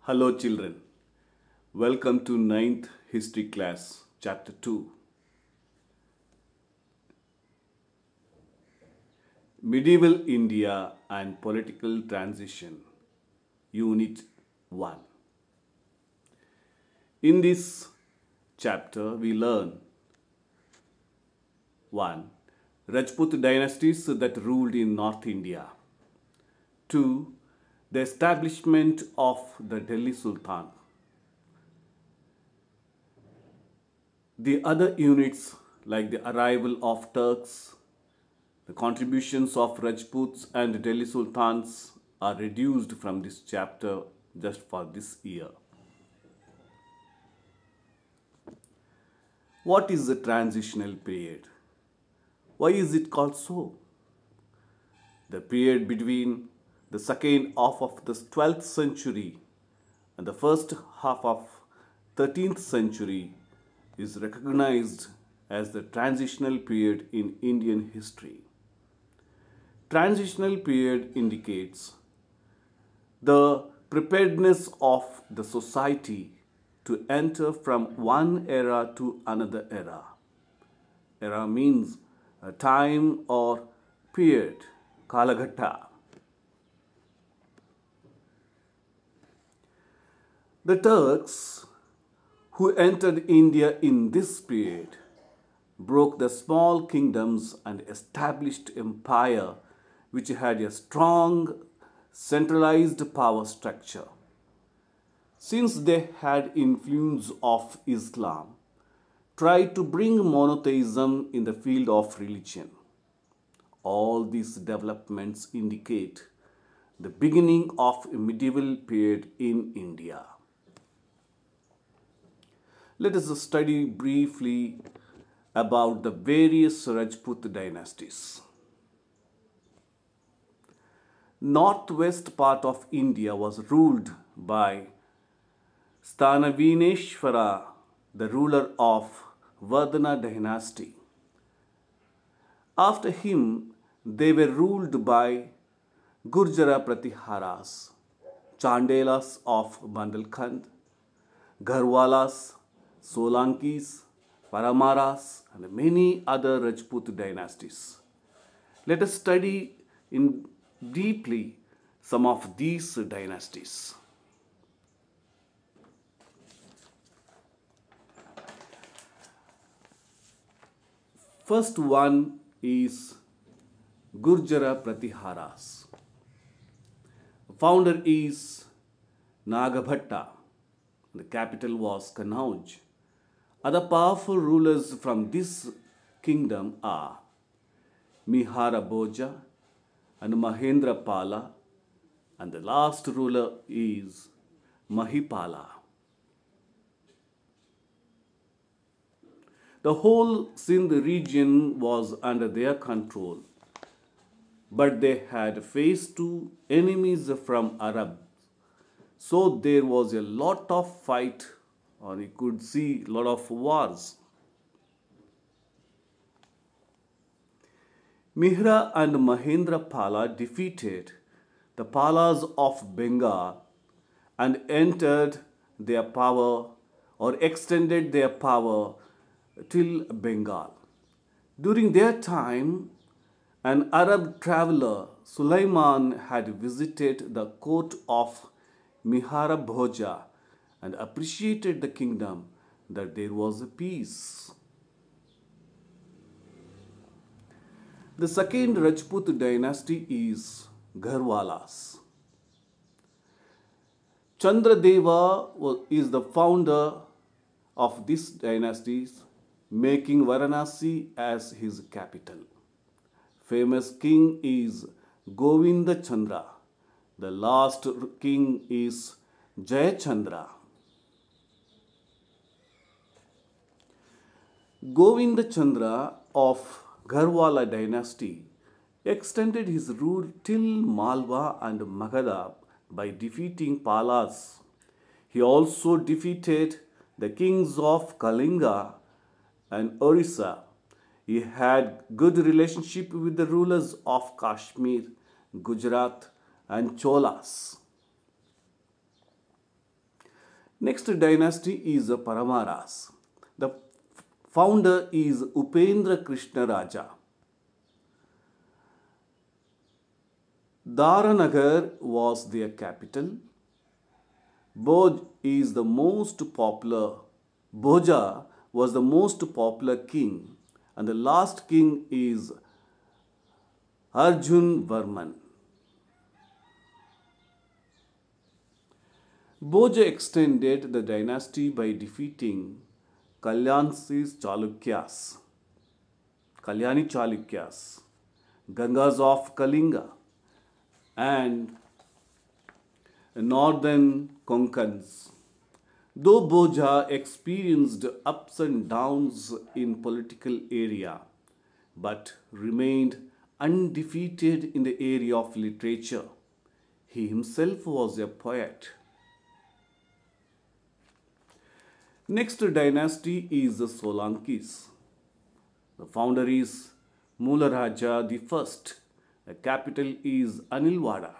Hello children, welcome to ninth history class, chapter 2. Medieval India and Political Transition, Unit 1. In this chapter we learn 1. Rajput dynasties that ruled in North India. 2. The establishment of the Delhi Sultan. The other units like the arrival of Turks, the contributions of Rajputs and Delhi Sultans are reduced from this chapter just for this year. What is the transitional period? Why is it called so? The period between the second half of the 12th century and the first half of 13th century is recognized as the transitional period in Indian history. Transitional period indicates the preparedness of the society to enter from one era to another era. Era means a time or period, Kalaghatta. The Turks, who entered India in this period, broke the small kingdoms and established empire which had a strong centralized power structure. Since they had influence of Islam, tried to bring monotheism in the field of religion. All these developments indicate the beginning of a medieval period in India. Let us study briefly about the various Rajput dynasties. Northwest part of India was ruled by Stanavineshwara, the ruler of Vardhana dynasty. After him, they were ruled by Gurjara Pratiharas, Chandelas of Bundelkhand, Garhwalas, Solankis, Paramaras, and many other Rajput dynasties. Let us study in deeply some of these dynasties. First one is Gurjara Pratiharas. Founder is Nagabhatta. The capital was Kannauj. Other powerful rulers from this kingdom are Mihara Bhoja and Mahendra Pala, and the last ruler is Mahipala. The whole Sindh region was under their control, but they had faced two enemies from Arabs. So there was a lot of fight, or you could see a lot of wars. Mihra and Mahendra Pala defeated the Palas of Bengal and entered their power or extended their power till Bengal. During their time, an Arab traveler, Sulaiman, had visited the court of Mihara Bhoja and appreciated the kingdom that there was a peace. The second Rajput dynasty is Garhwalas. Chandradeva is the founder of this dynasty, making Varanasi as his capital. Famous king is Govinda Chandra. The last king is Jayachandra. Govinda Chandra of Garhwala dynasty extended his rule till Malwa and Magadha by defeating Palas. He also defeated the kings of Kalinga and Orissa. He had good relationship with the rulers of Kashmir, Gujarat, and Cholas. Next dynasty is the Paramaras. The founder is Upendra Krishna Raja. Daranagar was their capital. Bhoj is the most popular. Bhoja was the most popular king, and the last king is Arjun Varman. Bhoja extended the dynasty by defeating Kalyani Chalukyas, Gangas of Kalinga, and northern Konkans. Though Bhoja experienced ups and downs in political area, but remained undefeated in the area of literature. He himself was a poet. Next dynasty is the Solankis. The founder is Mularaja I. The capital is Anilwada.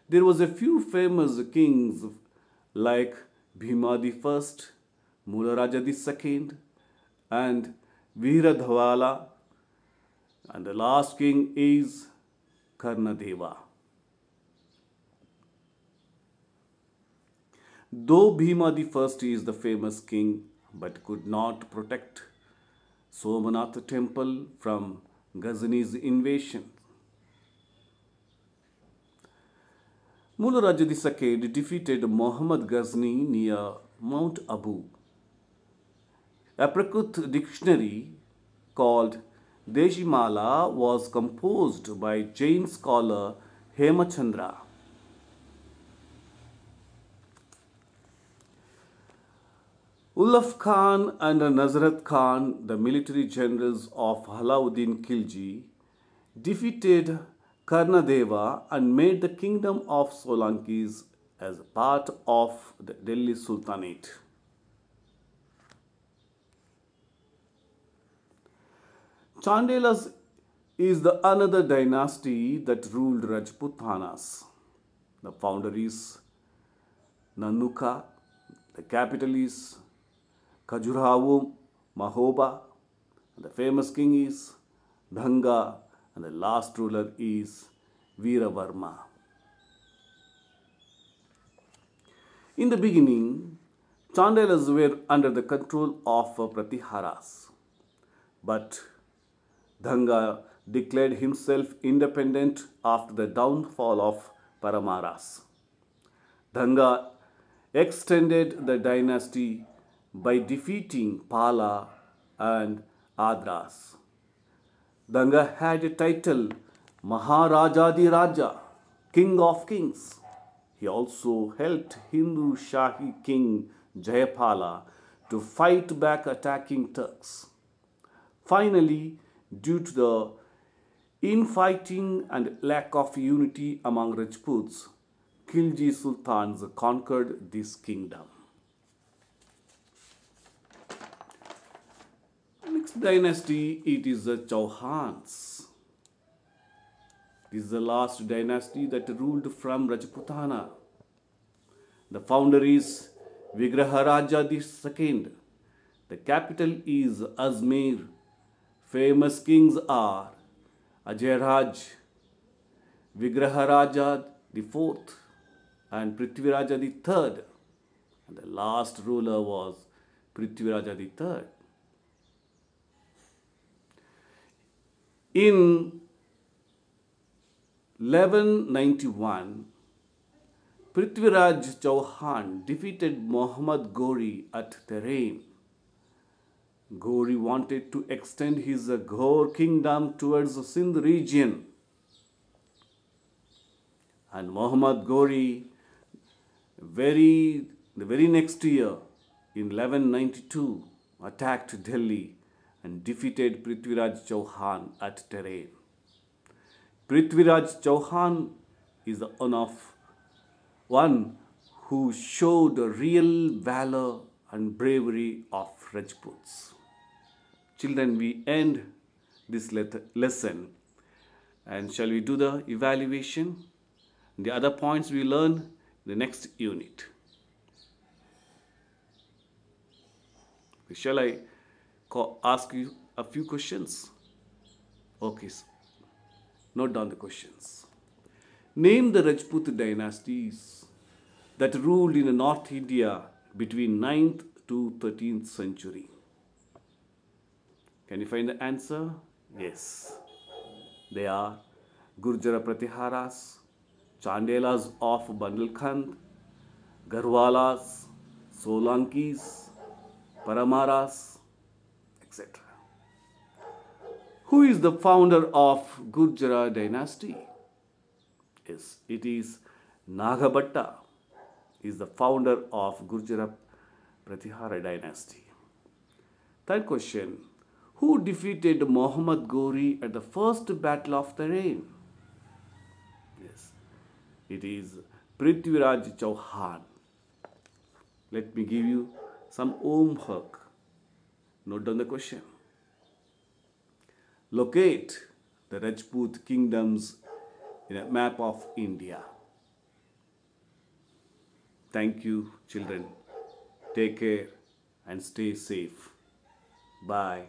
There was a few famous kings like Bhima I, Mularaja II, and Veeradhawala, and the last king is Karnadeva. Though Bhima I is the famous king, but could not protect Somanath temple from Ghazni's invasion. Mularaja II defeated Muhammad Ghazni near Mount Abu. A Prakrit dictionary called Deshimala was composed by Jain scholar Hemachandra. Ulugh Khan and Nazarat Khan, the military generals of Alauddin Khilji, defeated Karnadeva and made the kingdom of Solankis as a part of the Delhi Sultanate. Chandelas is the another dynasty that ruled Rajputanas. The founder is Nanuka, the capital is Khajuraho Mahoba, the famous king is Dhanga, and the last ruler is Veeravarma. In the beginning, Chandelas were under the control of Pratiharas, but Dhanga declared himself independent after the downfall of Paramaras. Dhanga extended the dynasty by defeating Pala and Adras. Dhanga had a title Maharajadi Raja, King of Kings. He also helped Hindu Shahi king Jayapala to fight back attacking Turks. Finally, due to the infighting and lack of unity among Rajputs, Khilji sultans conquered this kingdom. Next dynasty, it is the Chauhans. This is the last dynasty that ruled from Rajputana. The founder is Vigraharaja II. The capital is Ajmer. Famous kings are Ajayaraj, Vigraharaja IV, and Prithviraja III. And the last ruler was Prithviraja III. In 1191, Prithviraj Chauhan defeated Muhammad Ghori at Tarain. Ghori wanted to extend his Ghor kingdom towards the Sindh region. And Muhammad Ghori, the very next year, in 1192, attacked Delhi and defeated Prithviraj Chauhan at Tarain. Prithviraj Chauhan is the one who showed the real valor and bravery of Rajputs. Children, we end this lesson, and shall we do the evaluation? The other points we learn in the next unit. Shall I ask you a few questions? Okay, note down the questions. Name the Rajput dynasties that ruled in North India between 9th to 13th century. Can you find the answer? Yes. They are Gurjara Pratiharas, Chandelas of Bundelkhand, Garhwalas, Solankis, Paramaras, etc. Who is the founder of Gurjara dynasty? Yes, it is Nagabhatta is the founder of Gurjara Pratihara dynasty. Third question. Who defeated Muhammad Ghori at the first battle of Tarain? Yes, it is Prithviraj Chauhan. Let me give you some homework. Note down the question. Locate the Rajput kingdoms in a map of India. Thank you, children. Take care and stay safe. Bye.